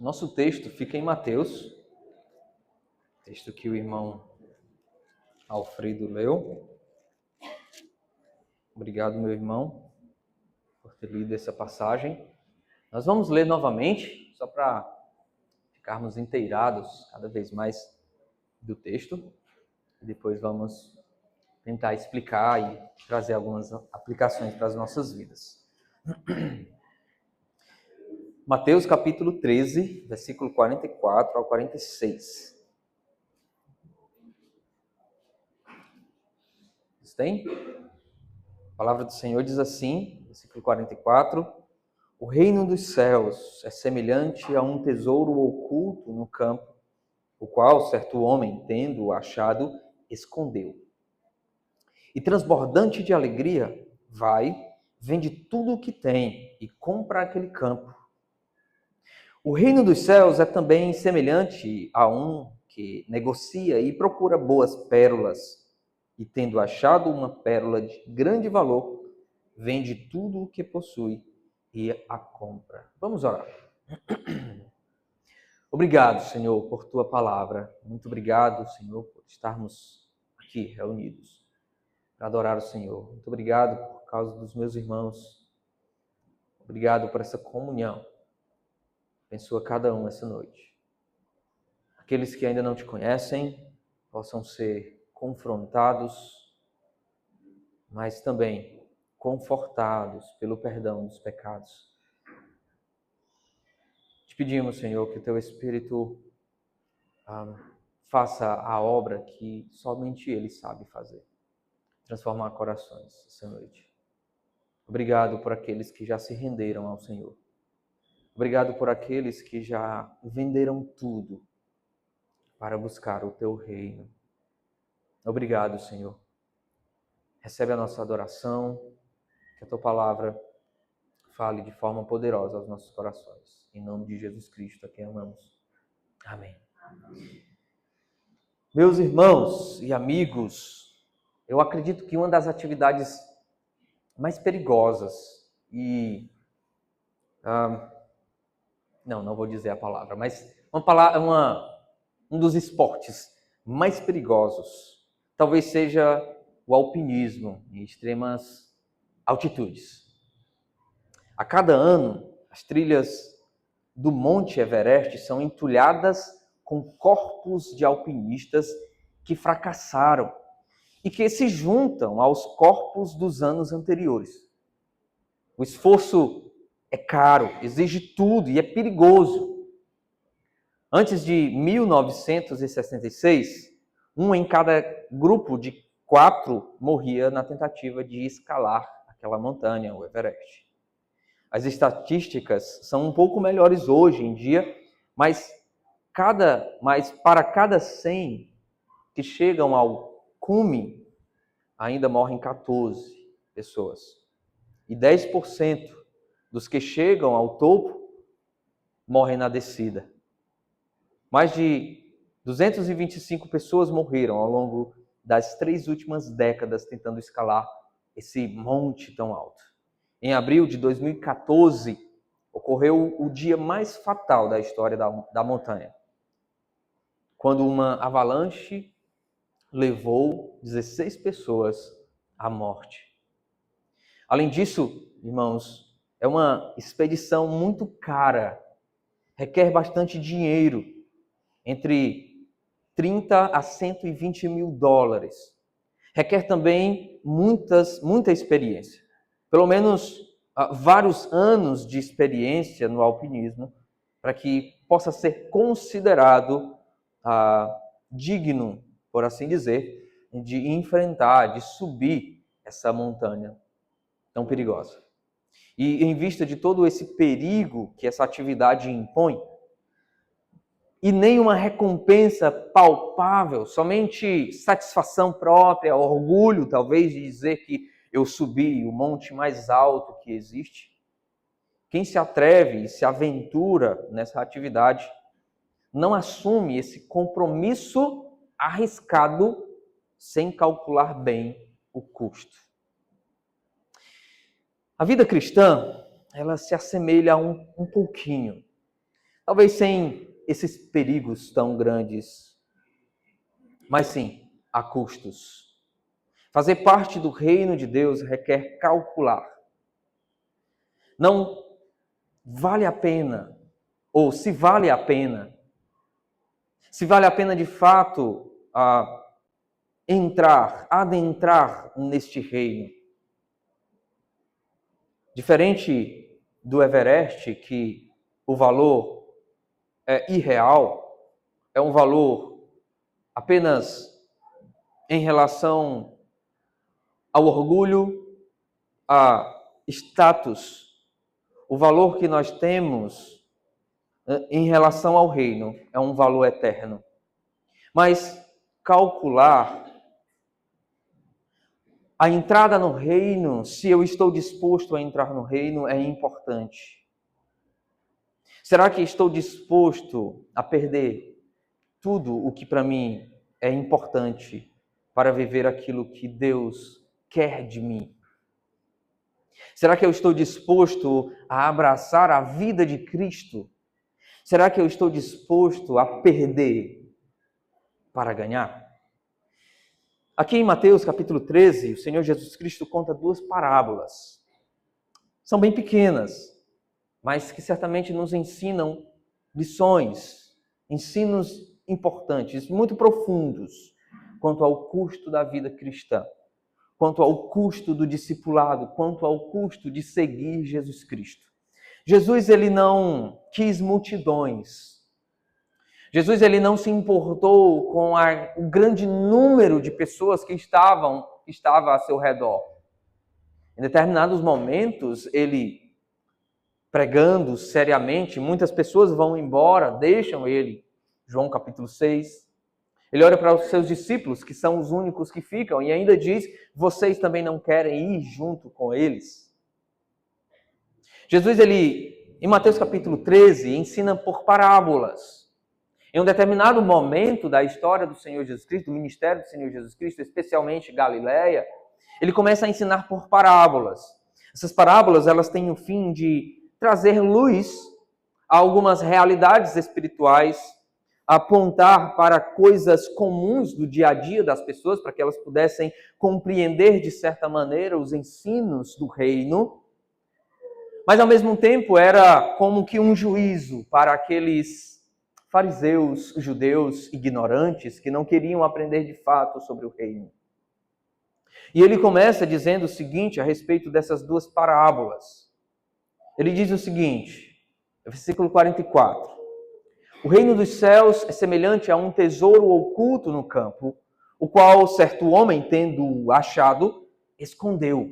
Nosso texto fica em Mateus, texto que o irmão Alfredo leu. Obrigado, meu irmão, por ter lido essa passagem. Nós vamos ler novamente, só para ficarmos inteirados cada vez mais do texto. Depois vamos tentar explicar e trazer algumas aplicações para as nossas vidas. Mateus capítulo 13, versículo 44 ao 46. Vocês têm? A palavra do Senhor diz assim, versículo 44: O reino dos céus é semelhante a um tesouro oculto no campo, o qual certo homem, tendo-o achado, escondeu. E transbordante de alegria, vai, vende tudo o que tem e compra aquele campo. O reino dos céus é também semelhante a um que negocia e procura boas pérolas, e tendo achado uma pérola de grande valor, vende tudo o que possui e a compra. Vamos orar. Obrigado, Senhor, por tua palavra. Muito obrigado, Senhor, por estarmos aqui reunidos para adorar o Senhor. Muito obrigado por causa dos meus irmãos. Obrigado por essa comunhão. Abençoa cada um essa noite. Aqueles que ainda não te conhecem possam ser confrontados, mas também confortados pelo perdão dos pecados. Te pedimos, Senhor, que o teu Espírito faça a obra que somente Ele sabe fazer. Transformar corações essa noite. Obrigado por aqueles que já se renderam ao Senhor. Obrigado por aqueles que já venderam tudo para buscar o teu reino. Obrigado, Senhor. Recebe a nossa adoração, que a tua palavra fale de forma poderosa aos nossos corações. Em nome de Jesus Cristo, a quem amamos. Amém. Meus irmãos e amigos, eu acredito que uma das atividades mais perigosas e... não vou dizer a palavra, mas um dos esportes mais perigosos talvez seja o alpinismo em extremas altitudes. A cada ano, as trilhas do Monte Everest são entulhadas com corpos de alpinistas que fracassaram e que se juntam aos corpos dos anos anteriores. O esforço é caro, exige tudo e é perigoso. Antes de 1966, um em cada grupo de 4 morria na tentativa de escalar aquela montanha, o Everest. As estatísticas são um pouco melhores hoje em dia, mas para cada 100 que chegam ao cume, ainda morrem 14 pessoas. E 10% dos que chegam ao topo morrem na descida. Mais de 225 pessoas morreram ao longo das 3 últimas décadas tentando escalar esse monte tão alto. Em abril de 2014, ocorreu o dia mais fatal da história da montanha, quando uma avalanche levou 16 pessoas à morte. Além disso, irmãos, é uma expedição muito cara, requer bastante dinheiro, entre 30 a 120 mil dólares. Requer também muita experiência. Pelo menos vários anos de experiência no alpinismo para que possa ser considerado digno, por assim dizer, de enfrentar, de subir essa montanha tão perigosa. E em vista de todo esse perigo que essa atividade impõe, e nenhuma recompensa palpável, somente satisfação própria, orgulho, talvez, de dizer que eu subi o monte mais alto que existe. Quem se atreve e se aventura nessa atividade não assume esse compromisso arriscado sem calcular bem o custo. A vida cristã, ela se assemelha a um pouquinho Talvez sem esses perigos tão grandes, mas sim, a custos. Fazer parte do reino de Deus requer calcular. Não vale a pena, ou se vale a pena de fato adentrar neste reino. Diferente do Everest, que o valor é irreal, é um valor apenas em relação ao orgulho, a status, o valor que nós temos em relação ao reino é um valor eterno. Mas calcular a entrada no reino, se eu estou disposto a entrar no reino, é importante. Será que estou disposto a perder tudo o que para mim é importante para viver aquilo que Deus quer de mim? Será que eu estou disposto a abraçar a vida de Cristo? Será que eu estou disposto a perder para ganhar? Aqui em Mateus capítulo 13, o Senhor Jesus Cristo conta duas parábolas. São bem pequenas, mas que certamente nos ensinam lições, ensinos importantes, muito profundos, quanto ao custo da vida cristã, quanto ao custo do discipulado, quanto ao custo de seguir Jesus Cristo. Jesus, ele não quis multidões. Jesus, ele não se importou com o grande número de pessoas que estava a seu redor. Em determinados momentos, ele pregando seriamente, muitas pessoas vão embora, deixam ele. João capítulo 6. Ele olha para os seus discípulos, que são os únicos que ficam, e ainda diz, vocês também não querem ir junto com eles? Jesus, ele, em Mateus capítulo 13, ensina por parábolas. Em um determinado momento da história do Senhor Jesus Cristo, do ministério do Senhor Jesus Cristo, especialmente Galileia, ele começa a ensinar por parábolas. Essas parábolas, elas têm o fim de trazer luz a algumas realidades espirituais, apontar para coisas comuns do dia a dia das pessoas, para que elas pudessem compreender, de certa maneira, os ensinos do reino. Mas, ao mesmo tempo, era como que um juízo para aqueles fariseus, judeus ignorantes, que não queriam aprender de fato sobre o reino. E ele começa dizendo o seguinte a respeito dessas duas parábolas. Ele diz o seguinte, versículo 44. O reino dos céus é semelhante a um tesouro oculto no campo, o qual certo homem, tendo achado, escondeu.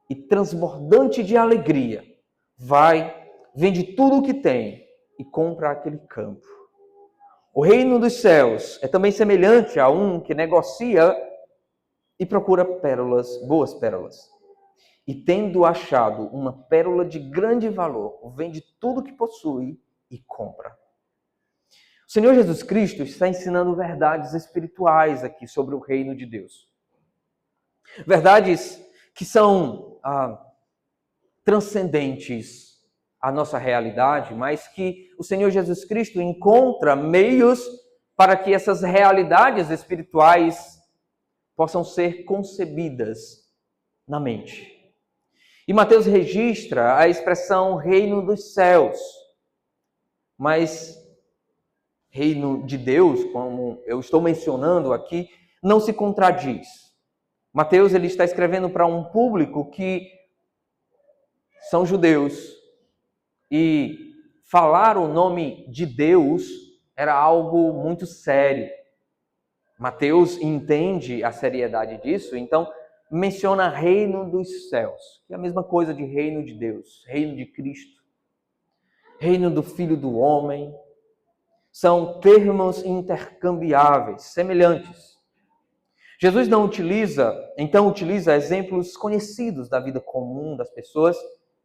E transbordante de alegria, vende tudo o que tem e compra aquele campo. O reino dos céus é também semelhante a um que negocia e procura pérolas, boas pérolas. E tendo achado uma pérola de grande valor, vende tudo que possui e compra. O Senhor Jesus Cristo está ensinando verdades espirituais aqui sobre o reino de Deus. Verdades que são transcendentes à nossa realidade, mas que o Senhor Jesus Cristo encontra meios para que essas realidades espirituais possam ser concebidas na mente. E Mateus registra a expressão reino dos céus, mas reino de Deus, como eu estou mencionando aqui, não se contradiz. Mateus ele está escrevendo para um público que são judeus e falar o nome de Deus era algo muito sério. Mateus entende a seriedade disso, então menciona reino dos céus, que é a mesma coisa de reino de Deus, reino de Cristo, reino do Filho do Homem. São termos intercambiáveis, semelhantes. Jesus utiliza exemplos conhecidos da vida comum das pessoas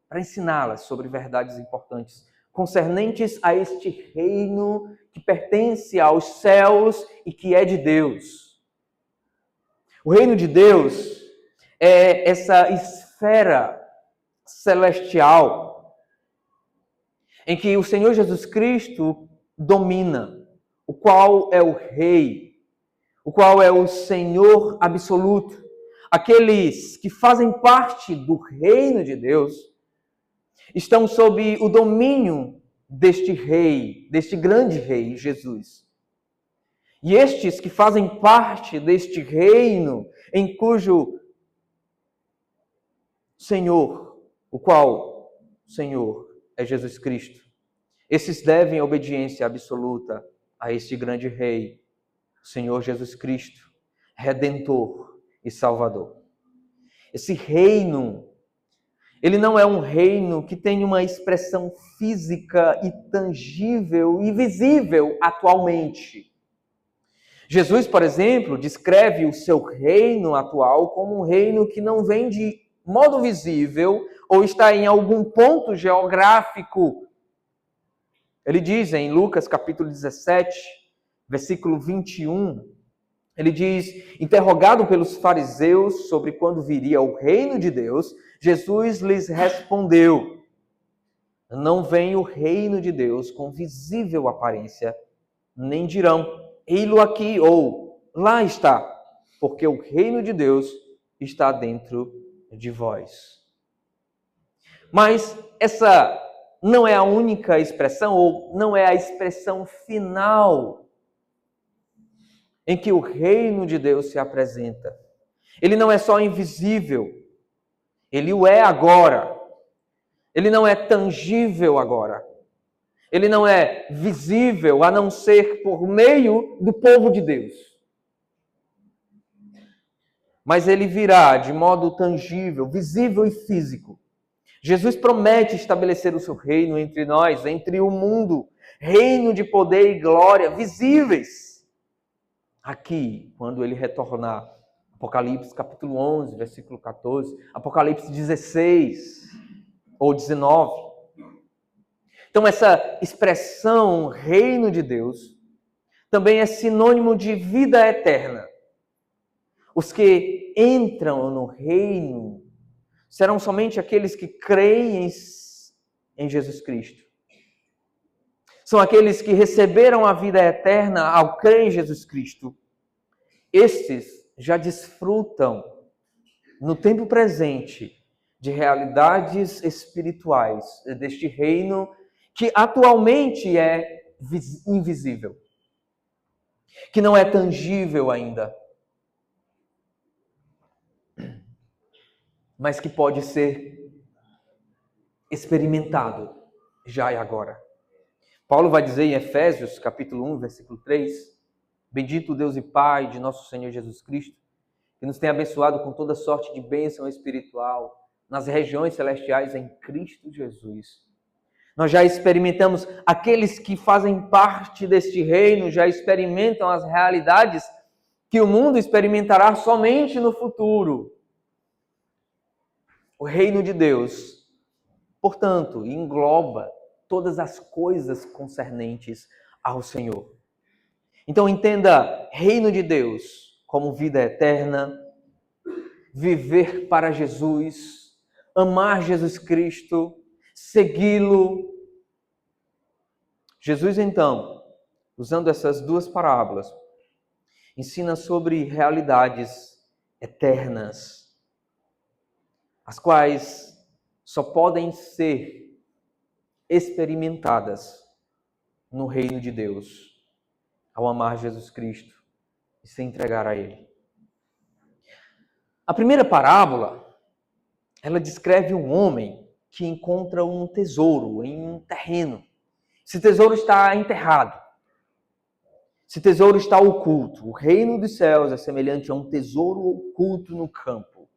para ensiná-las sobre verdades importantes concernentes a este reino que pertence aos céus e que é de Deus. O reino de Deus é essa esfera celestial. em que o Senhor Jesus Cristo domina, o qual é o Rei, o qual é o Senhor absoluto. Aqueles que fazem parte do reino de Deus estão sob o domínio deste Rei, deste grande Rei, Jesus. E estes que fazem parte deste reino, em cujo Senhor, o qual Senhor é Jesus Cristo, esses devem obediência absoluta a este grande Rei, Senhor Jesus Cristo, Redentor e Salvador. Esse reino, ele não é um reino que tem uma expressão física e tangível e visível atualmente. Jesus, por exemplo, descreve o seu reino atual como um reino que não vem de modo visível ou está em algum ponto geográfico. Ele diz em Lucas capítulo 17, versículo 21, ele diz, interrogado pelos fariseus sobre quando viria o reino de Deus, Jesus lhes respondeu, não vem o reino de Deus com visível aparência, nem dirão, ei-lo aqui ou lá está, porque o reino de Deus está dentro de vós. Mas essa não é a única expressão, ou não é a expressão final em que o reino de Deus se apresenta. Ele não é só invisível, ele o é agora. Ele não é tangível agora. Ele não é visível a não ser por meio do povo de Deus. Mas ele virá de modo tangível, visível e físico. Jesus promete estabelecer o seu reino entre nós, entre o mundo, reino de poder e glória visíveis. Aqui, quando ele retornar, Apocalipse capítulo 11, versículo 14, Apocalipse 16 ou 19. Então essa expressão reino de Deus também é sinônimo de vida eterna. Os que entram no reino serão somente aqueles que creem em Jesus Cristo. São aqueles que receberam a vida eterna ao crer em Jesus Cristo. Estes já desfrutam, no tempo presente, de realidades espirituais deste reino que atualmente é invisível, que não é tangível ainda, mas que pode ser experimentado já e agora. Paulo vai dizer em Efésios, capítulo 1, versículo 3, bendito o Deus e Pai de nosso Senhor Jesus Cristo, que nos tem abençoado com toda sorte de bênção espiritual nas regiões celestiais em Cristo Jesus. Nós já experimentamos, aqueles que fazem parte deste reino já experimentam as realidades que o mundo experimentará somente no futuro. O reino de Deus, portanto, engloba todas as coisas concernentes ao Senhor. Então entenda reino de Deus como vida eterna, viver para Jesus, amar Jesus Cristo, segui-lo. Jesus, então, usando essas duas parábolas, ensina sobre realidades eternas, as quais só podem ser experimentadas no reino de Deus, ao amar Jesus Cristo e se entregar a Ele. A primeira parábola, ela descreve um homem que encontra um tesouro em um terreno. Esse tesouro está enterrado. Esse tesouro está oculto. O reino dos céus é semelhante a um tesouro oculto no campo.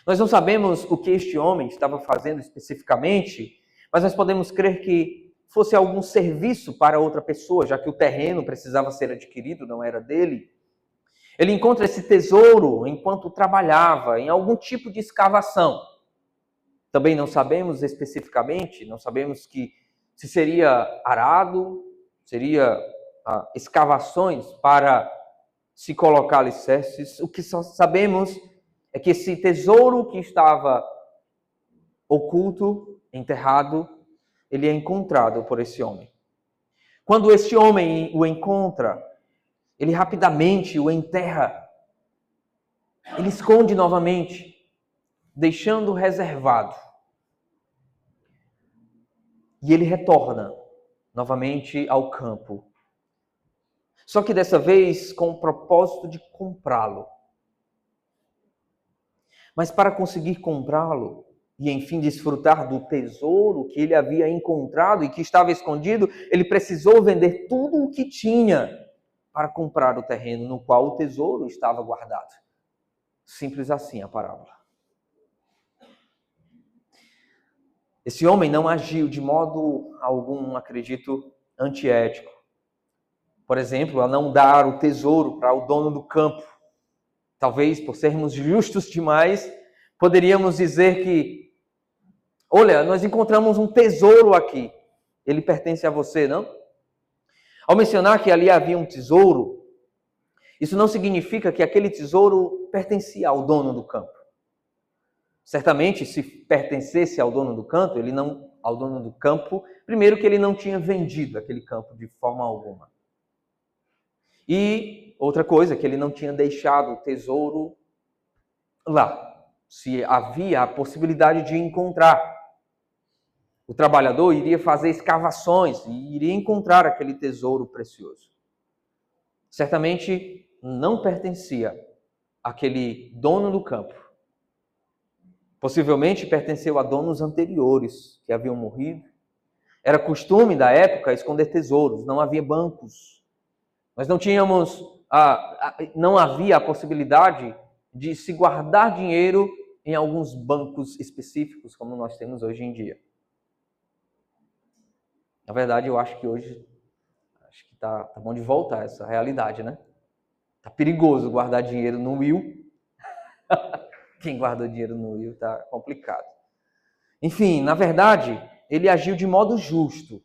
Nós não sabemos o que este homem estava fazendo especificamente, mas nós podemos crer que fosse algum serviço para outra pessoa, já que o terreno precisava ser adquirido, não era dele. Ele encontra esse tesouro enquanto trabalhava em algum tipo de escavação. Também não sabemos especificamente, não sabemos se seria arado, seria escavações para se colocar alicerces. O que só sabemos é que esse tesouro que estava oculto, enterrado, ele é encontrado por esse homem. Quando esse homem o encontra, ele rapidamente o enterra. Ele esconde novamente, deixando reservado. E ele retorna novamente ao campo. Só que dessa vez com o propósito de comprá-lo. Mas para conseguir comprá-lo e enfim desfrutar do tesouro que ele havia encontrado e que estava escondido, ele precisou vender tudo o que tinha para comprar o terreno no qual o tesouro estava guardado. Simples assim a parábola. Esse homem não agiu de modo algum, acredito, antiético. Por exemplo, a não dar o tesouro para o dono do campo. Talvez, por sermos justos demais, poderíamos dizer que, olha, nós encontramos um tesouro aqui. Ele pertence a você, não? Ao mencionar que ali havia um tesouro, isso não significa que aquele tesouro pertencia ao dono do campo. Certamente, se pertencesse ao dono do campo, primeiro que ele não tinha vendido aquele campo de forma alguma. E outra coisa, que ele não tinha deixado o tesouro lá. Se havia a possibilidade de encontrar. O trabalhador iria fazer escavações e iria encontrar aquele tesouro precioso. Certamente não pertencia àquele dono do campo. Possivelmente pertenceu a donos anteriores que haviam morrido. Era costume da época esconder tesouros, não havia bancos. Nós não tínhamos, não havia a possibilidade de se guardar dinheiro em alguns bancos específicos, como nós temos hoje em dia. Na verdade, eu acho que hoje tá bom de voltar essa realidade, né? Tá perigoso guardar dinheiro no Will. Quem guarda dinheiro no Will tá complicado. Enfim, na verdade, ele agiu de modo justo.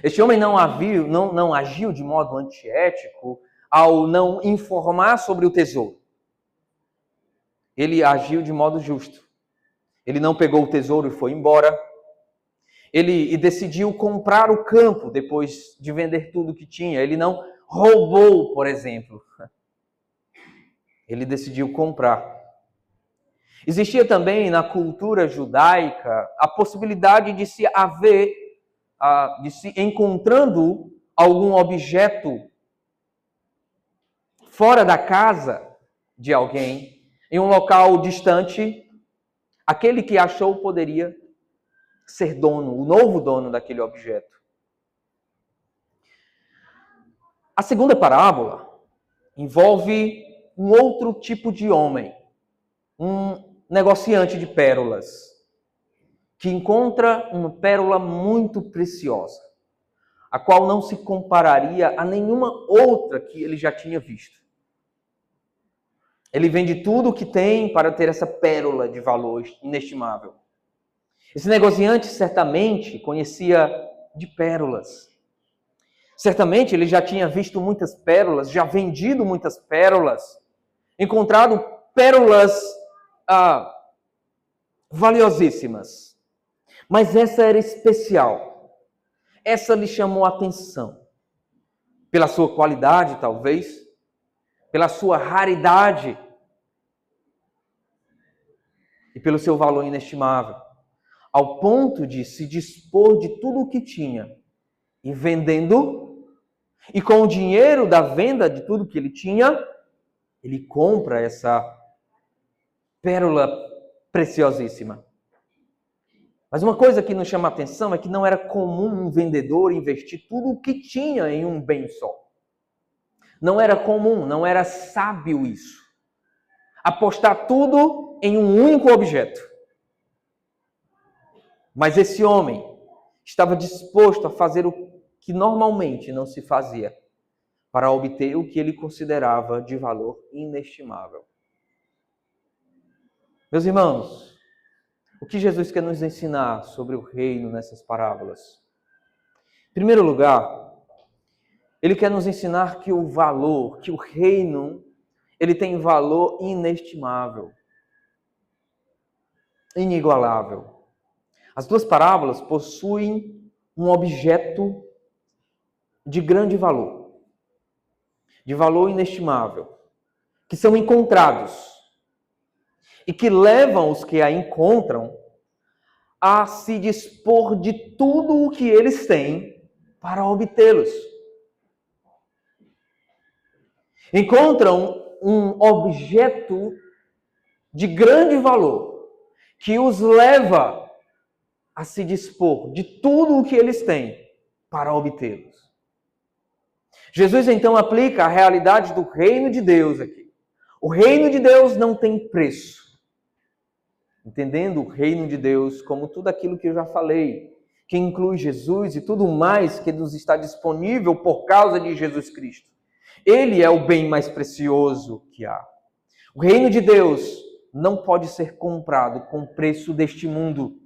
Este homem não agiu de modo antiético ao não informar sobre o tesouro. Ele agiu de modo justo. Ele não pegou o tesouro e foi embora. Ele decidiu comprar o campo depois de vender tudo que tinha. Ele não roubou, por exemplo. Ele decidiu comprar. Existia também na cultura judaica a possibilidade de se encontrando algum objeto fora da casa de alguém, em um local distante, aquele que achou poderia ser dono, o novo dono daquele objeto. A segunda parábola envolve um outro tipo de homem, um negociante de pérolas, que encontra uma pérola muito preciosa, a qual não se compararia a nenhuma outra que ele já tinha visto. Ele vende tudo o que tem para ter essa pérola de valor inestimável. Esse negociante certamente conhecia de pérolas. Certamente ele já tinha visto muitas pérolas, já vendido muitas pérolas, encontrado pérolas valiosíssimas. Mas essa era especial. Essa lhe chamou a atenção. Pela sua qualidade, talvez. Pela sua raridade. E pelo seu valor inestimável. Ao ponto de se dispor de tudo o que tinha. E vendendo. E com o dinheiro da venda de tudo que ele tinha, ele compra essa pérola preciosíssima. Mas uma coisa que nos chama a atenção é que não era comum um vendedor investir tudo o que tinha em um bem só. Não era comum, não era sábio isso. Apostar tudo em um único objeto. Mas esse homem estava disposto a fazer o que normalmente não se fazia para obter o que ele considerava de valor inestimável. Meus irmãos, o que Jesus quer nos ensinar sobre o reino nessas parábolas? Em primeiro lugar, ele quer nos ensinar que o reino, ele tem valor inestimável, inigualável. As duas parábolas possuem um objeto de grande valor, de valor inestimável, que são encontrados e que levam os que a encontram a se dispor de tudo o que eles têm para obtê-los. Encontram um objeto de grande valor que os leva a se dispor de tudo o que eles têm para obtê-los. Jesus então aplica a realidade do reino de Deus aqui. O reino de Deus não tem preço. Entendendo o reino de Deus como tudo aquilo que eu já falei, que inclui Jesus e tudo mais que nos está disponível por causa de Jesus Cristo. Ele é o bem mais precioso que há. O reino de Deus não pode ser comprado com o preço deste mundo.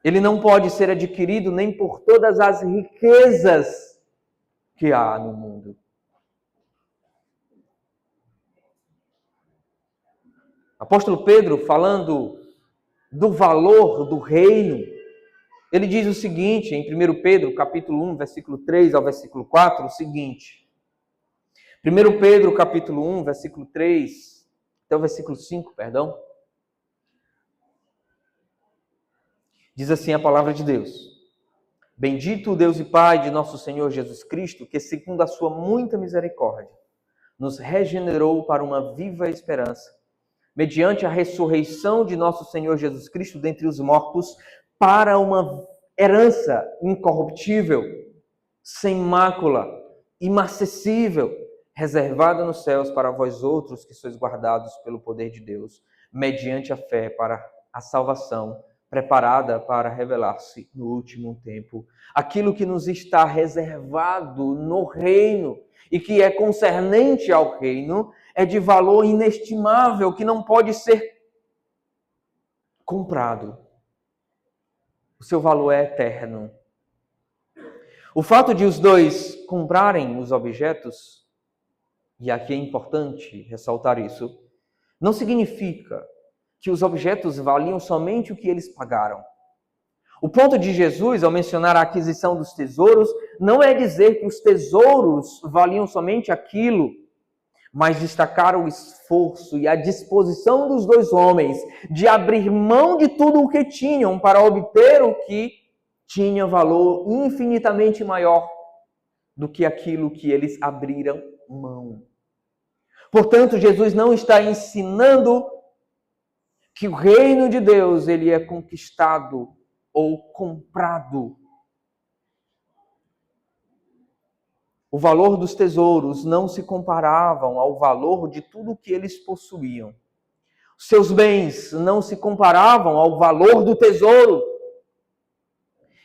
Ele não pode ser adquirido nem por todas as riquezas que há no mundo. Apóstolo Pedro, falando do valor do reino, ele diz o seguinte, em 1 Pedro, capítulo 1, versículo 3 ao versículo 4, o seguinte. 1 Pedro, capítulo 1, versículo 3, até o versículo 5, perdão. Diz assim a palavra de Deus. Bendito o Deus e Pai de nosso Senhor Jesus Cristo, que segundo a sua muita misericórdia, nos regenerou para uma viva esperança, mediante a ressurreição de nosso Senhor Jesus Cristo dentre os mortos, para uma herança incorruptível, sem mácula, imarcessível, reservada nos céus para vós outros que sois guardados pelo poder de Deus, mediante a fé para a salvação, preparada para revelar-se no último tempo. Aquilo que nos está reservado no reino e que é concernente ao reino é de valor inestimável, que não pode ser comprado. O seu valor é eterno. O fato de os dois comprarem os objetos, e aqui é importante ressaltar isso, não significa que os objetos valiam somente o que eles pagaram. O ponto de Jesus, ao mencionar a aquisição dos tesouros, não é dizer que os tesouros valiam somente aquilo, mas destacar o esforço e a disposição dos dois homens de abrir mão de tudo o que tinham para obter o que tinha valor infinitamente maior do que aquilo que eles abriram mão. Portanto, Jesus não está ensinando que o reino de Deus ele é conquistado ou comprado. O valor dos tesouros não se comparavam ao valor de tudo que eles possuíam. Seus bens não se comparavam ao valor do tesouro.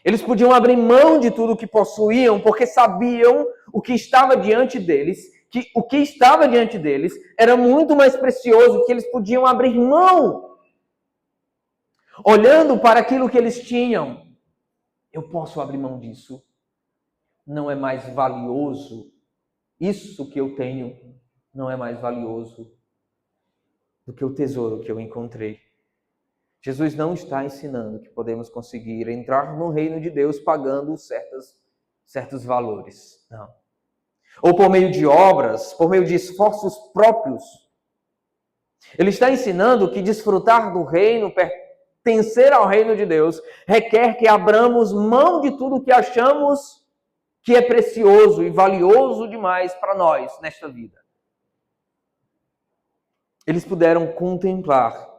Eles podiam abrir mão de tudo que possuíam, porque sabiam o que estava diante deles, que o que estava diante deles era muito mais precioso, que eles podiam abrir mão. Olhando para aquilo que eles tinham, eu posso abrir mão disso. Não é mais valioso. Isso que eu tenho não é mais valioso do que o tesouro que eu encontrei. Jesus não está ensinando que podemos conseguir entrar no reino de Deus pagando certos valores. Não. Ou por meio de obras, por meio de esforços próprios. Ele está ensinando que desfrutar do reino, pertencer ao reino de Deus, requer que abramos mão de tudo que achamos que é precioso e valioso demais para nós nesta vida. Eles puderam contemplar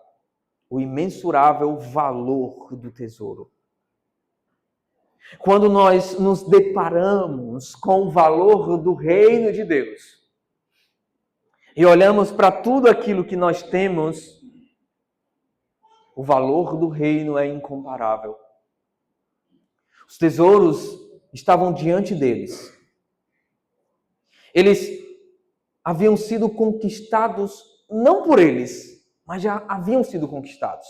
o imensurável valor do tesouro. Quando nós nos deparamos com o valor do reino de Deus e olhamos para tudo aquilo que nós temos, o valor do reino é incomparável. Os tesouros estavam diante deles. Eles haviam sido conquistados não por eles, mas já haviam sido conquistados.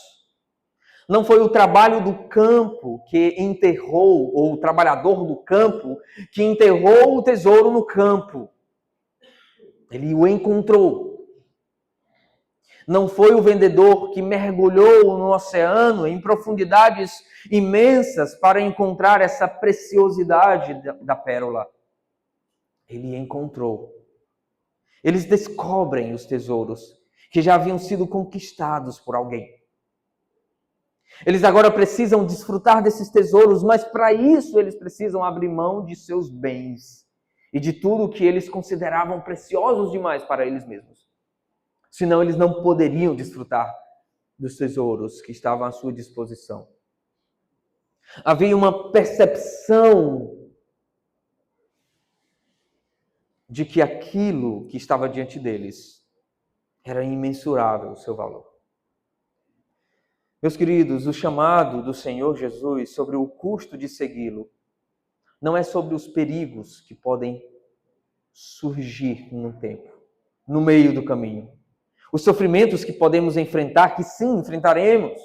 Não foi o trabalho do campo que enterrou, ou o trabalhador do campo que enterrou o tesouro no campo. Ele o encontrou. Não foi o vendedor que mergulhou no oceano em profundidades imensas para encontrar essa preciosidade da pérola. Ele encontrou. Eles descobrem os tesouros que já haviam sido conquistados por alguém. Eles agora precisam desfrutar desses tesouros, mas para isso eles precisam abrir mão de seus bens e de tudo que eles consideravam preciosos demais para eles mesmos. Senão eles não poderiam desfrutar dos tesouros que estavam à sua disposição. Havia uma percepção de que aquilo que estava diante deles era imensurável o seu valor. Meus queridos, o chamado do Senhor Jesus sobre o custo de segui-lo não é sobre os perigos que podem surgir no tempo, no meio do caminho. Os sofrimentos que podemos enfrentar, que sim, enfrentaremos.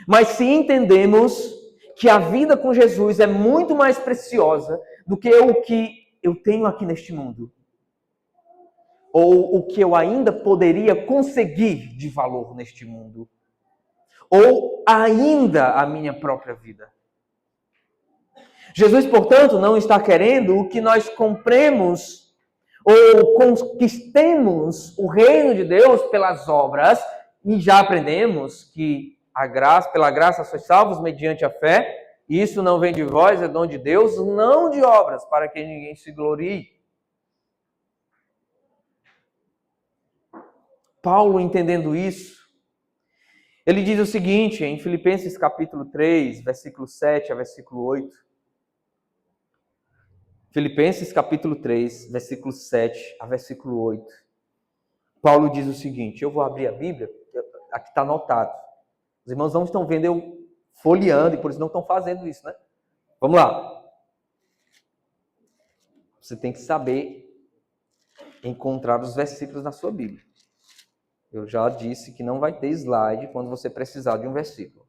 Mas se entendemos que a vida com Jesus é muito mais preciosa do que o que eu tenho aqui neste mundo, ou o que eu ainda poderia conseguir de valor neste mundo, ou ainda a minha própria vida. Jesus, portanto, não está querendo que nós compremos ou conquistemos o reino de Deus pelas obras, e já aprendemos que pela graça sois salvos mediante a fé, e isso não vem de vós, é dom de Deus, não de obras, para que ninguém se glorie. Paulo, entendendo isso, ele diz o seguinte, em Filipenses capítulo 3, versículo 7 a versículo 8, Filipenses capítulo 3, versículo 7 a versículo 8. Paulo diz o seguinte, eu vou abrir a Bíblia, aqui está anotado. Os irmãos não estão vendo eu folheando e por isso não estão fazendo isso, né? Vamos lá. Você tem que saber encontrar os versículos na sua Bíblia. Eu já disse que não vai ter slide quando você precisar de um versículo.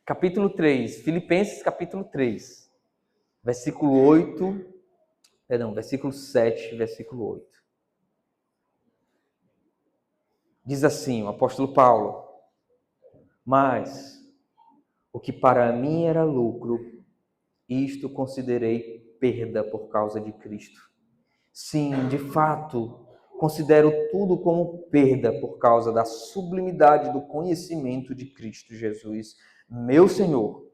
Capítulo 3, Filipenses capítulo 3, versículo 7, versículo 8. Diz assim o apóstolo Paulo, mas o que para mim era lucro, isto considerei perda por causa de Cristo. Sim, de fato, considero tudo como perda por causa da sublimidade do conhecimento de Cristo Jesus, meu Senhor,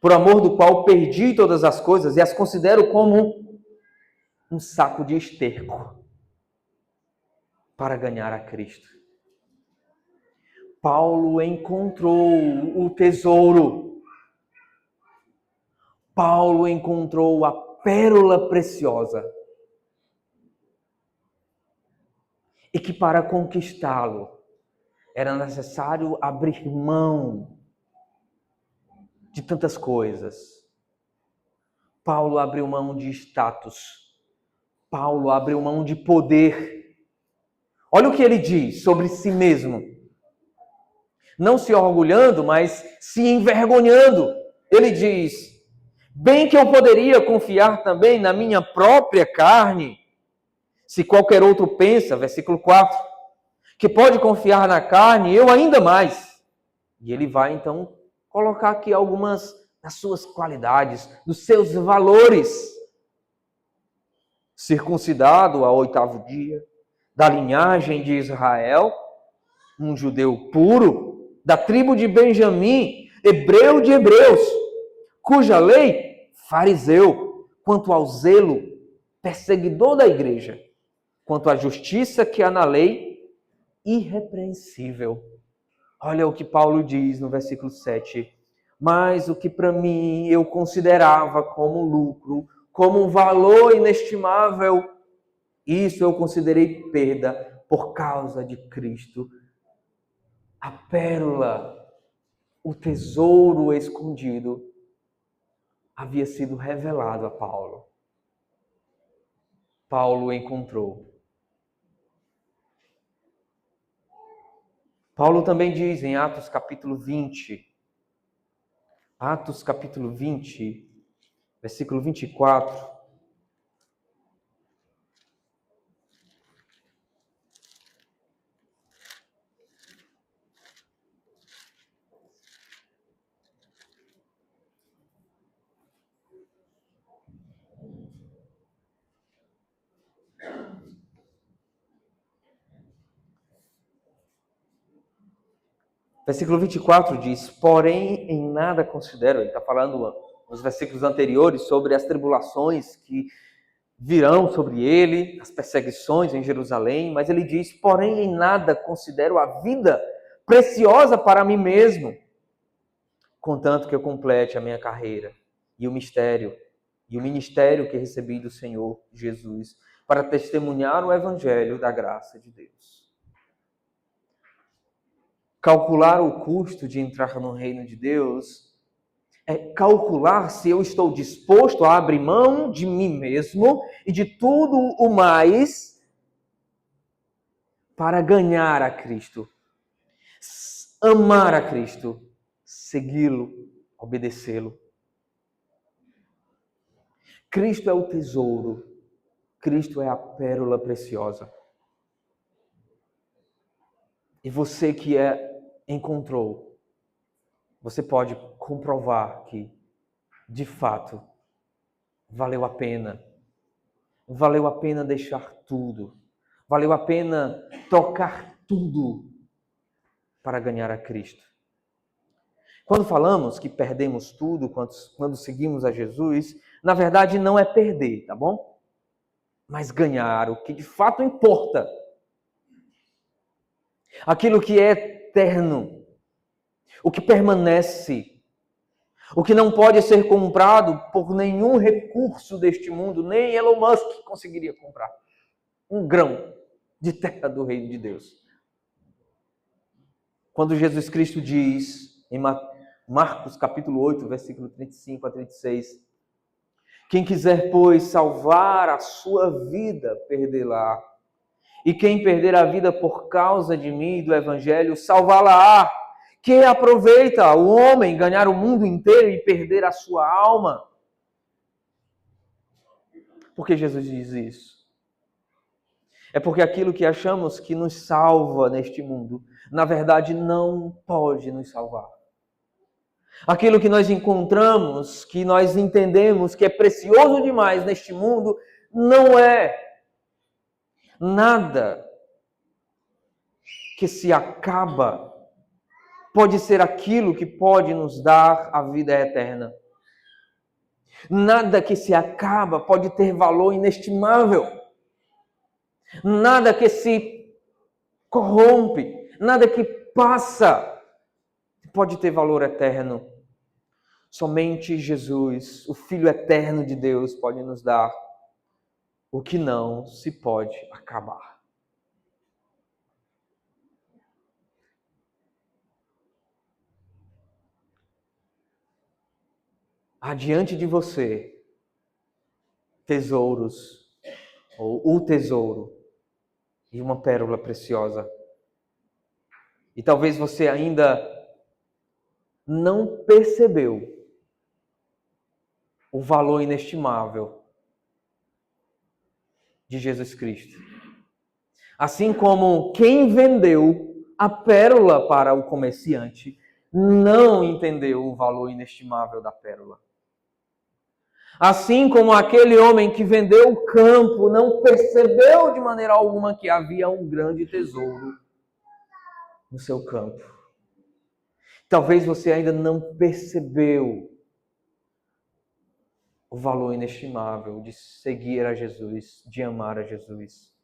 por amor do qual perdi todas as coisas e as considero como um saco de esterco para ganhar a Cristo. Paulo encontrou o tesouro. Paulo encontrou a pérola preciosa. E que para conquistá-lo era necessário abrir mão de tantas coisas. Paulo abriu mão de status. Paulo abriu mão de poder. Olha o que ele diz sobre si mesmo. Não se orgulhando, mas se envergonhando. Ele diz, bem que eu poderia confiar também na minha própria carne, se qualquer outro pensa, versículo 4, que pode confiar na carne, eu ainda mais. E ele vai então colocar aqui algumas das suas qualidades, dos seus valores. Circuncidado ao 8º dia, da linhagem de Israel, um judeu puro, da tribo de Benjamim, hebreu de hebreus, cuja lei, fariseu, quanto ao zelo, perseguidor da igreja, quanto à justiça que há na lei, irrepreensível. Olha o que Paulo diz no versículo 7. Mas o que para mim eu considerava como lucro, como um valor inestimável, isso eu considerei perda por causa de Cristo. A pérola, o tesouro escondido, havia sido revelado a Paulo. Paulo encontrou. Paulo também diz em Atos capítulo 20, versículo 24, Versículo 24 diz: porém, em nada considero, ele está falando nos versículos anteriores sobre as tribulações que virão sobre ele, as perseguições em Jerusalém, mas ele diz: porém, em nada considero a vida preciosa para mim mesmo, contanto que eu complete a minha carreira e o ministério que recebi do Senhor Jesus, para testemunhar o evangelho da graça de Deus. Calcular o custo de entrar no reino de Deus é calcular se eu estou disposto a abrir mão de mim mesmo e de tudo o mais para ganhar a Cristo, amar a Cristo, segui-lo, obedecê-lo. Cristo é o tesouro, Cristo é a pérola preciosa. E você que encontrou, você pode comprovar que, de fato, valeu a pena. Valeu a pena deixar tudo. Valeu a pena trocar tudo para ganhar a Cristo. Quando falamos que perdemos tudo quando seguimos a Jesus, na verdade não é perder, tá bom? Mas ganhar o que de fato importa. Aquilo que é eterno. O que permanece. O que não pode ser comprado por nenhum recurso deste mundo, nem Elon Musk conseguiria comprar. Um grão de terra do reino de Deus. Quando Jesus Cristo diz em Marcos capítulo 8, versículo 35 a 36, quem quiser, pois, salvar a sua vida, perdê-la. E quem perder a vida por causa de mim e do evangelho, salvá-la-á. Que aproveita o homem ganhar o mundo inteiro e perder a sua alma? Por que Jesus diz isso? É porque aquilo que achamos que nos salva neste mundo, na verdade não pode nos salvar. Aquilo que nós encontramos, que nós entendemos que é precioso demais neste mundo, não é nada que se acaba. Pode ser aquilo que pode nos dar a vida eterna. Nada que se acaba pode ter valor inestimável. Nada que se corrompe, nada que passa pode ter valor eterno. Somente Jesus, o Filho eterno de Deus, pode nos dar o que não se pode acabar. Há diante de você tesouros, ou o tesouro, e uma pérola preciosa. E talvez você ainda não percebeu o valor inestimável de Jesus Cristo. Assim como quem vendeu a pérola para o comerciante não entendeu o valor inestimável da pérola. Assim como aquele homem que vendeu o campo não percebeu de maneira alguma que havia um grande tesouro no seu campo. Talvez você ainda não percebeu o valor inestimável de seguir a Jesus, de amar a Jesus.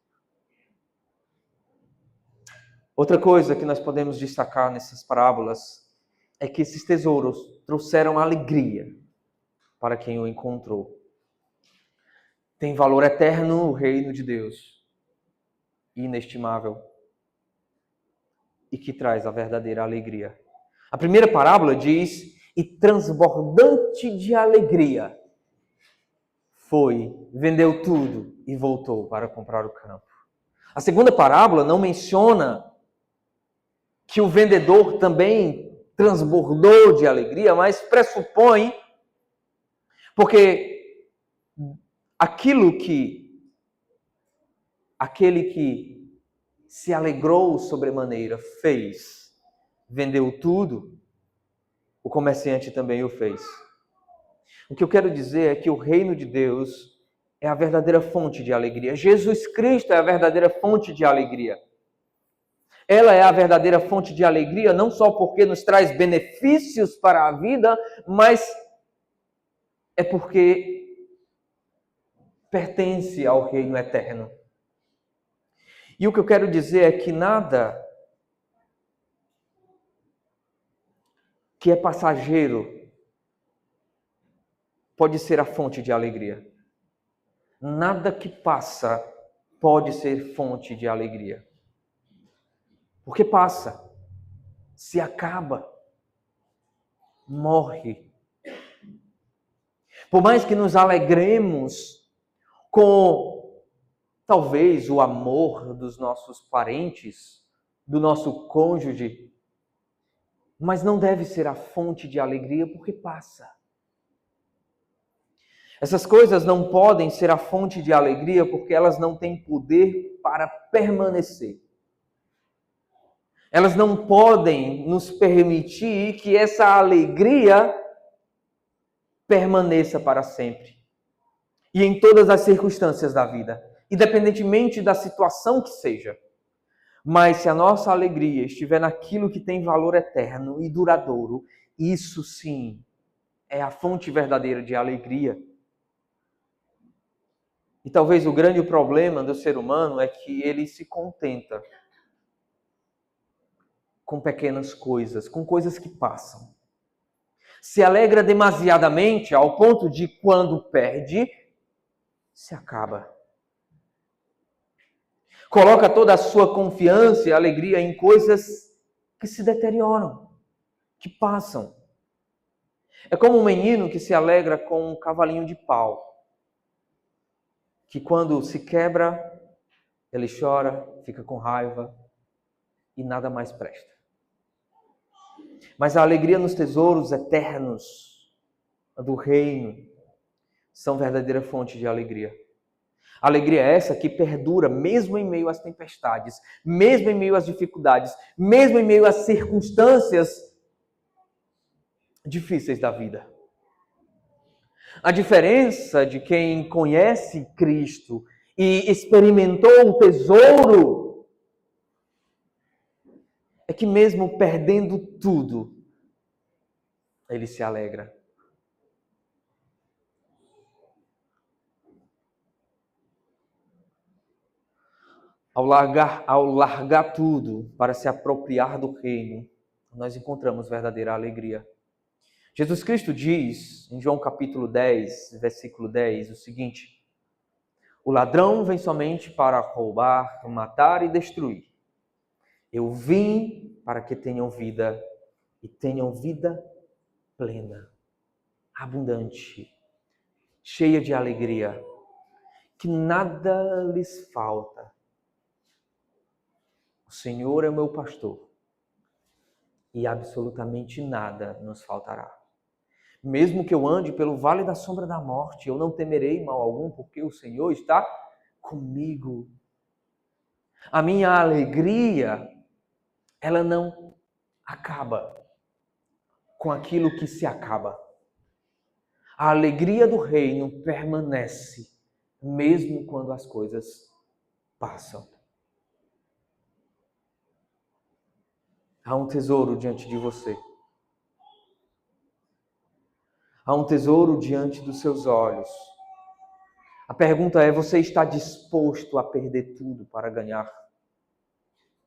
Outra coisa que nós podemos destacar nessas parábolas é que esses tesouros trouxeram alegria para quem o encontrou. Tem valor eterno o reino de Deus, inestimável, e que traz a verdadeira alegria. A primeira parábola diz, e transbordante de alegria, vendeu tudo e voltou para comprar o campo. A segunda parábola não menciona que o vendedor também transbordou de alegria, mas pressupõe, porque aquele que se alegrou sobremaneira fez, vendeu tudo, o comerciante também o fez. O que eu quero dizer é que o reino de Deus é a verdadeira fonte de alegria. Jesus Cristo é a verdadeira fonte de alegria. Ela é a verdadeira fonte de alegria, não só porque nos traz benefícios para a vida, mas é porque pertence ao reino eterno. E o que eu quero dizer é que nada que é passageiro pode ser a fonte de alegria. Nada que passa pode ser fonte de alegria. Porque passa, se acaba, morre. Por mais que nos alegremos com talvez o amor dos nossos parentes, do nosso cônjuge, mas não deve ser a fonte de alegria porque passa. Essas coisas não podem ser a fonte de alegria porque elas não têm poder para permanecer. Elas não podem nos permitir que essa alegria permaneça para sempre. E em todas as circunstâncias da vida, independentemente da situação que seja. Mas se a nossa alegria estiver naquilo que tem valor eterno e duradouro, isso sim é a fonte verdadeira de alegria. E talvez o grande problema do ser humano é que ele se contenta com pequenas coisas, com coisas que passam. Se alegra demasiadamente ao ponto de, quando perde, se acaba. Coloca toda a sua confiança e alegria em coisas que se deterioram, que passam. É como um menino que se alegra com um cavalinho de pau, que quando se quebra, ele chora, fica com raiva e nada mais presta. Mas a alegria nos tesouros eternos do reino são verdadeira fonte de alegria. Alegria essa que perdura mesmo em meio às tempestades, mesmo em meio às dificuldades, mesmo em meio às circunstâncias difíceis da vida. A diferença de quem conhece Cristo e experimentou o tesouro é que mesmo perdendo tudo, ele se alegra. Ao largar tudo para se apropriar do reino, nós encontramos verdadeira alegria. Jesus Cristo diz, em João capítulo 10, versículo 10, o seguinte: o ladrão vem somente para roubar, matar e destruir. Eu vim para que tenham vida e tenham vida plena, abundante, cheia de alegria, que nada lhes falta. O Senhor é o meu pastor e absolutamente nada nos faltará. Mesmo que eu ande pelo vale da sombra da morte, eu não temerei mal algum, porque o Senhor está comigo. A minha alegria, ela não acaba com aquilo que se acaba. A alegria do reino permanece, mesmo quando as coisas passam. Há um tesouro diante de você. Há um tesouro diante dos seus olhos. A pergunta é: você está disposto a perder tudo para ganhar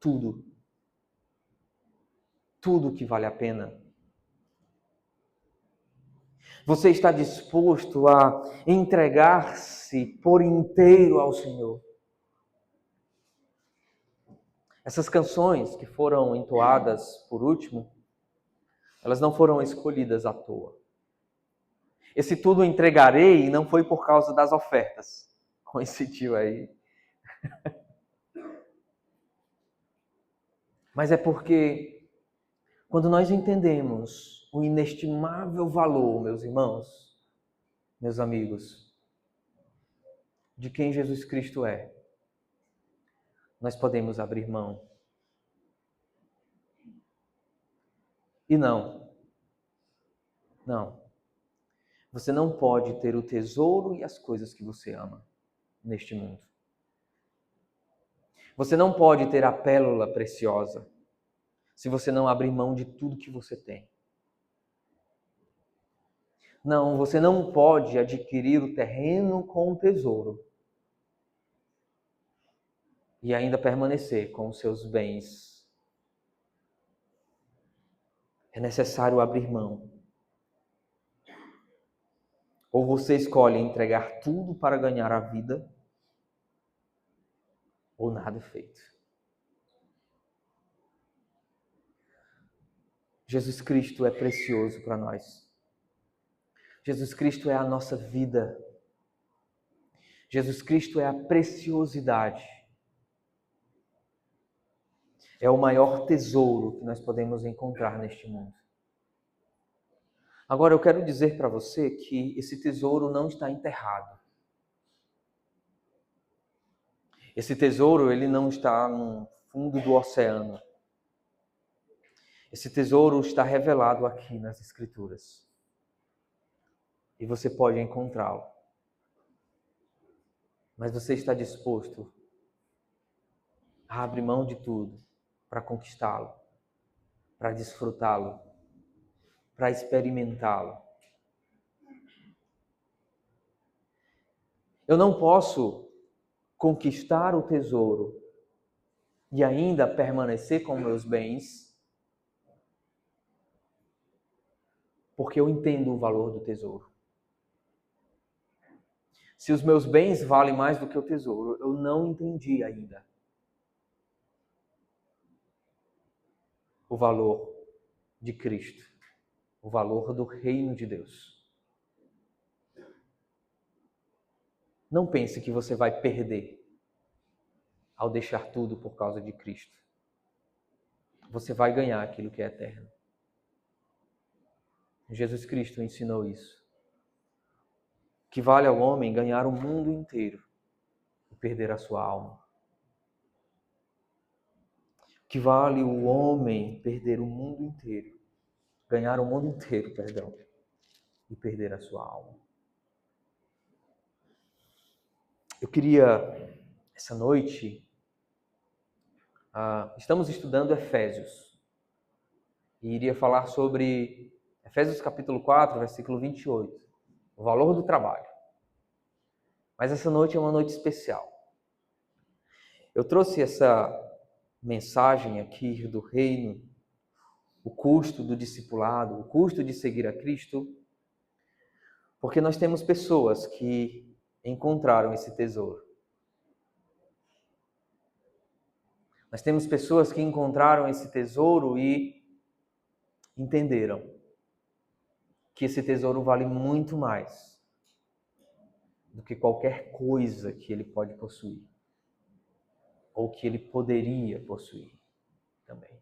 tudo? Tudo que vale a pena? Você está disposto a entregar-se por inteiro ao Senhor? Essas canções que foram entoadas por último, elas não foram escolhidas à toa. Esse tudo entregarei não foi por causa das ofertas. Coincidiu aí. Mas é porque quando nós entendemos o inestimável valor, meus irmãos, meus amigos, de quem Jesus Cristo é, nós podemos abrir mão. E não. Você não pode ter o tesouro e as coisas que você ama neste mundo. Você não pode ter a pérola preciosa se você não abrir mão de tudo que você tem. Não, você não pode adquirir o terreno com o tesouro e ainda permanecer com os seus bens. É necessário abrir mão. Ou você escolhe entregar tudo para ganhar a vida, ou nada é feito. Jesus Cristo é precioso para nós. Jesus Cristo é a nossa vida. Jesus Cristo é a preciosidade. É o maior tesouro que nós podemos encontrar neste mundo. Agora, eu quero dizer para você que esse tesouro não está enterrado. Esse tesouro, ele não está no fundo do oceano. Esse tesouro está revelado aqui nas Escrituras. E você pode encontrá-lo. Mas você está disposto a abrir mão de tudo para conquistá-lo, para desfrutá-lo, para experimentá-lo? Eu não posso conquistar o tesouro e ainda permanecer com meus bens, porque eu entendo o valor do tesouro. Se os meus bens valem mais do que o tesouro, eu não entendi ainda o valor de Cristo, o valor do reino de Deus. Não pense que você vai perder ao deixar tudo por causa de Cristo. Você vai ganhar aquilo que é eterno. Jesus Cristo ensinou isso. Que vale ao homem ganhar o mundo inteiro e perder a sua alma. Que vale o homem perder o mundo inteiro, ganhar o mundo inteiro, perdão, e perder a sua alma. Eu queria, essa noite, estamos estudando Efésios. E iria falar sobre Efésios capítulo 4, versículo 28. O valor do trabalho. Mas essa noite é uma noite especial. Eu trouxe essa mensagem aqui do reino, o custo do discipulado, o custo de seguir a Cristo, porque nós temos pessoas que encontraram esse tesouro. Nós temos pessoas que encontraram esse tesouro e entenderam que esse tesouro vale muito mais do que qualquer coisa que ele pode possuir, ou que ele poderia possuir também.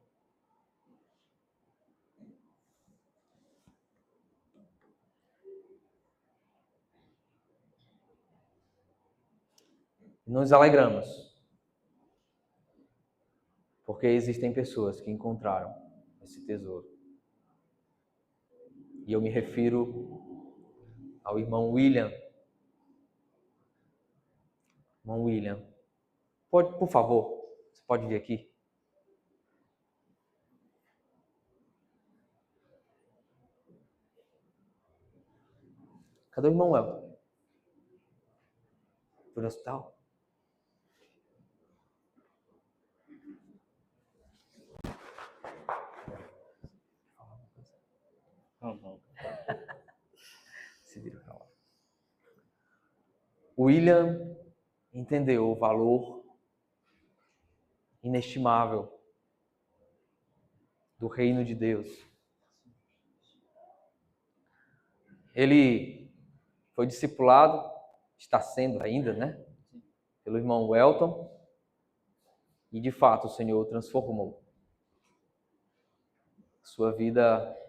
Nos alegramos, porque existem pessoas que encontraram esse tesouro. E eu me refiro ao irmão William. Irmão William, pode, por favor, você pode vir aqui? Cadê o irmão Elton? Foi no hospital? Se vira pra lá. William entendeu o valor inestimável do reino de Deus. Ele foi discipulado, está sendo ainda, né? Pelo irmão Welton. E de fato o Senhor o transformou. Sua vida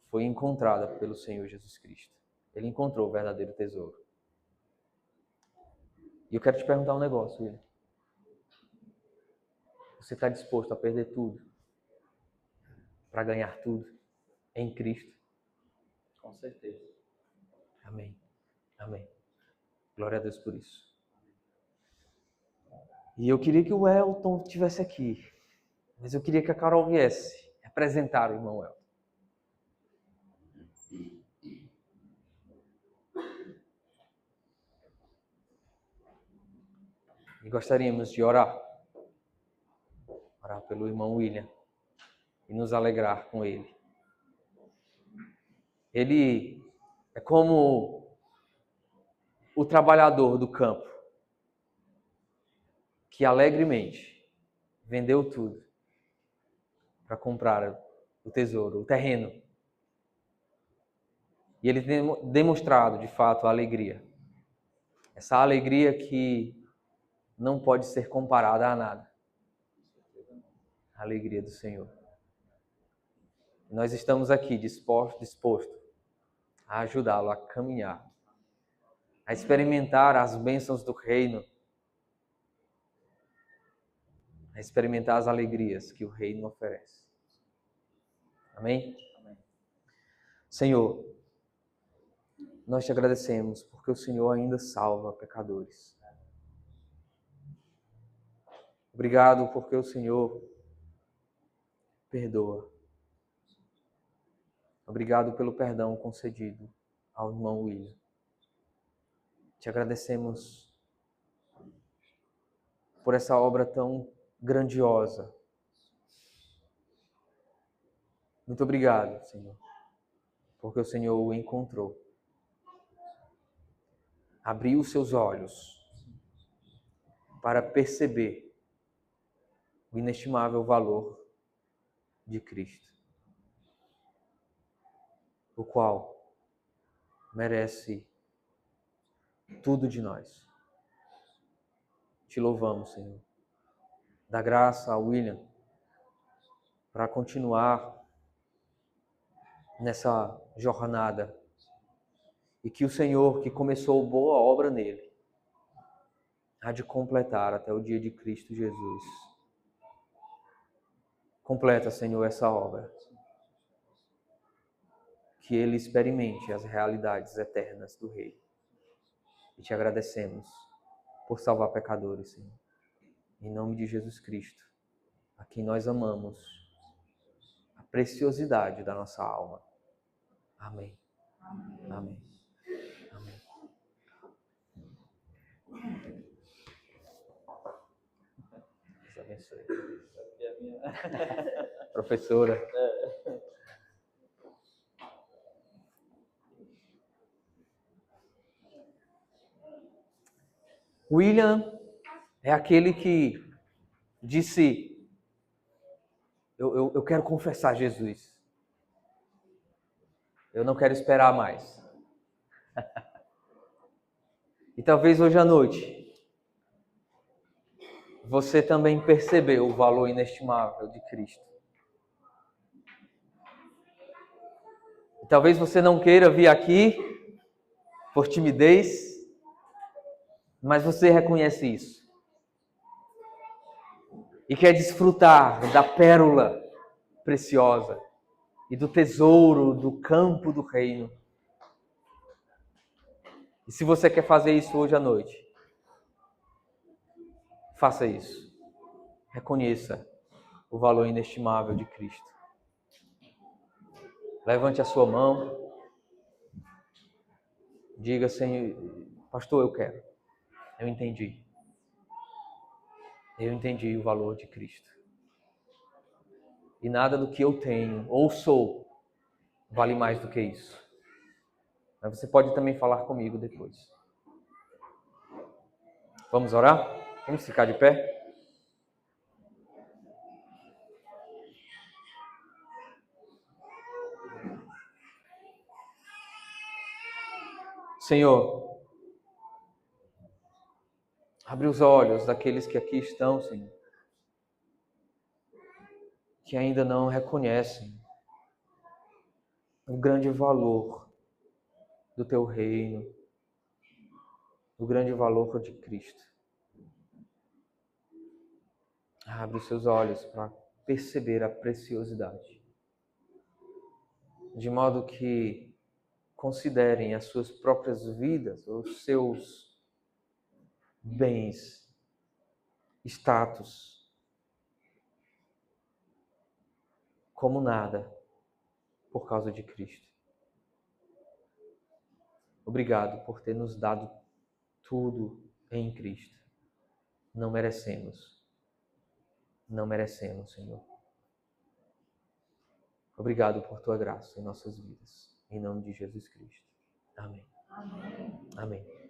foi encontrada pelo Senhor Jesus Cristo. Ele encontrou o verdadeiro tesouro. E eu quero te perguntar um negócio, William. Você está disposto a perder tudo para ganhar tudo em Cristo? Com certeza. Amém. Amém. Glória a Deus por isso. E eu queria que o Elton estivesse aqui. Mas eu queria que a Carol viesse representar o irmão Elton. E gostaríamos de orar pelo irmão William e nos alegrar com ele. Ele é como o trabalhador do campo que alegremente vendeu tudo para comprar o tesouro, o terreno. E ele tem demonstrado, de fato, a alegria. Essa alegria que não pode ser comparada a nada. A alegria do Senhor. Nós estamos aqui disposto a ajudá-lo a caminhar, a experimentar as bênçãos do reino, a experimentar as alegrias que o reino oferece. Amém? Amém. Senhor, nós te agradecemos porque o Senhor ainda salva pecadores. Obrigado porque o Senhor perdoa. Obrigado pelo perdão concedido ao irmão William. Te agradecemos por essa obra tão grandiosa. Muito obrigado, Senhor, porque o Senhor o encontrou. Abriu os seus olhos para perceber o inestimável valor de Cristo, o qual merece tudo de nós. Te louvamos, Senhor. Dá graça a William para continuar nessa jornada e que o Senhor, que começou boa obra nele, há de completar até o dia de Cristo Jesus. Completa, Senhor, essa obra. Que ele experimente as realidades eternas do Rei. E te agradecemos por salvar pecadores, Senhor. Em nome de Jesus Cristo, a quem nós amamos, a preciosidade da nossa alma. Amém. Amém. Amém. Deus abençoe. Professora. William é aquele que disse: eu quero confessar Jesus. Eu não quero esperar mais. E talvez hoje à noite você também percebeu o valor inestimável de Cristo. E talvez você não queira vir aqui por timidez, mas você reconhece isso. E quer desfrutar da pérola preciosa e do tesouro do campo do reino. E se você quer fazer isso hoje à noite, faça isso. Reconheça o valor inestimável de Cristo. Levante a sua mão. Diga, Senhor, pastor, eu quero. Eu entendi. Eu entendi o valor de Cristo. E nada do que eu tenho ou sou vale mais do que isso. Mas você pode também falar comigo depois. Vamos orar? Vamos ficar de pé? Senhor, abre os olhos daqueles que aqui estão, Senhor, que ainda não reconhecem o grande valor do Teu reino, o grande valor de Cristo. Abre os seus olhos para perceber a preciosidade, de modo que considerem as suas próprias vidas, os seus bens, status, como nada, por causa de Cristo. Obrigado por ter nos dado tudo em Cristo. Não merecemos. Não merecemos, Senhor. Obrigado por tua graça em nossas vidas. Em nome de Jesus Cristo. Amém. Amém. Amém.